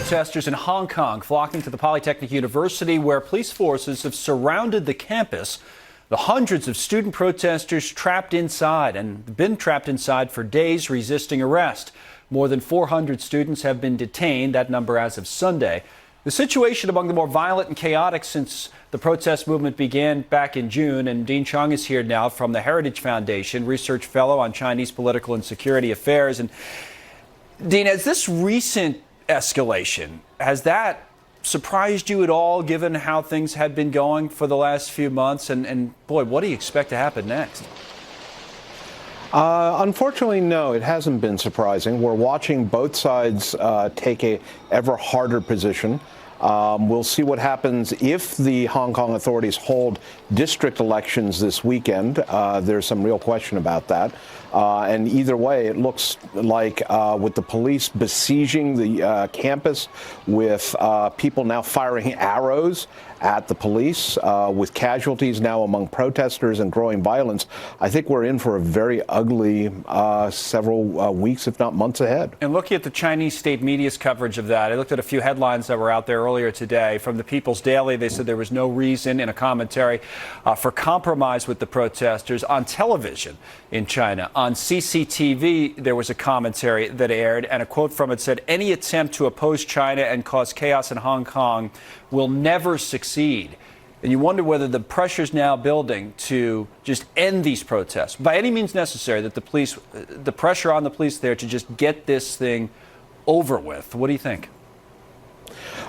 Protesters in Hong Kong flocking to the Polytechnic University, where police forces have surrounded the campus. The hundreds of student protesters trapped inside and been trapped inside for days, resisting arrest. More than 400 students have been detained, that number as of Sunday. The situation among the more violent and chaotic since the protest movement began back in June. And Dean Cheng is here now from the Heritage Foundation, research fellow on Chinese political and security affairs. And Dean, has this recent escalation, has that surprised you at all, given how things had been going for the last few months? And boy, what do you expect to happen next? Unfortunately, no, it hasn't been surprising. We're watching both sides take a ever harder position. We'll see what happens if the Hong Kong authorities hold district elections this weekend. There's some real question about that. And either way, it looks like with the police besieging the campus, with people now firing arrows at the police, with casualties now among protesters and growing violence, I think we're in for a very ugly several weeks, if not months ahead. And looking at the Chinese state media's coverage of that, I looked at a few headlines that were out there earlier today. From the People's Daily, they said there was no reason in a commentary for compromise with the protesters. On television in China, on CCTV, there was a commentary that aired, and a quote from it said, "Any attempt to oppose China and cause chaos in Hong Kong will never succeed." And you wonder whether the pressure's now building to just end these protests by any means necessary, that the pressure on the police there to just get this thing over with. What do you think?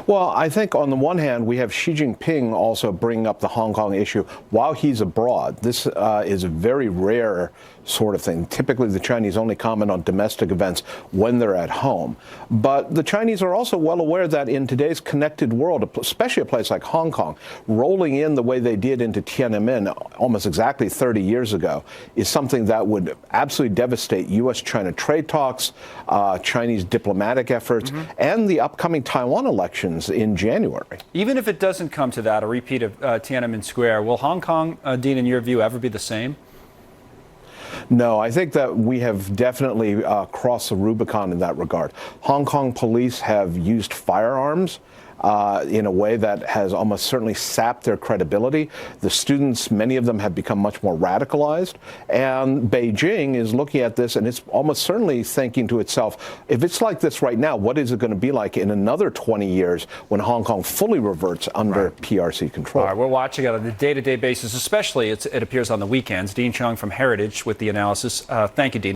Well, I think on the one hand, we have Xi Jinping also bringing up the Hong Kong issue while he's abroad. This is a very rare sort of thing. Typically, the Chinese only comment on domestic events when they're at home. But the Chinese are also well aware that in today's connected world, especially a place like Hong Kong, rolling in the way they did into Tiananmen almost exactly 30 years ago is something that would absolutely devastate U.S.-China trade talks, Chinese diplomatic efforts, and the upcoming Taiwan elections in January. Even if it doesn't come to that, a repeat of Tiananmen Square, will Hong Kong, Dean, in your view, ever be the same? No, I think that we have definitely crossed the Rubicon in that regard. Hong Kong police have used firearms in a way that has almost certainly sapped their credibility. The students, many of them have become much more radicalized. And Beijing is looking at this, and it's almost certainly thinking to itself, if it's like this right now, what is it going to be like in another 20 years when Hong Kong fully reverts under PRC control? All right, we're watching it on a day-to-day basis, especially it appears on the weekends. Dean Cheng from Heritage with the analysis. Thank you, Dean.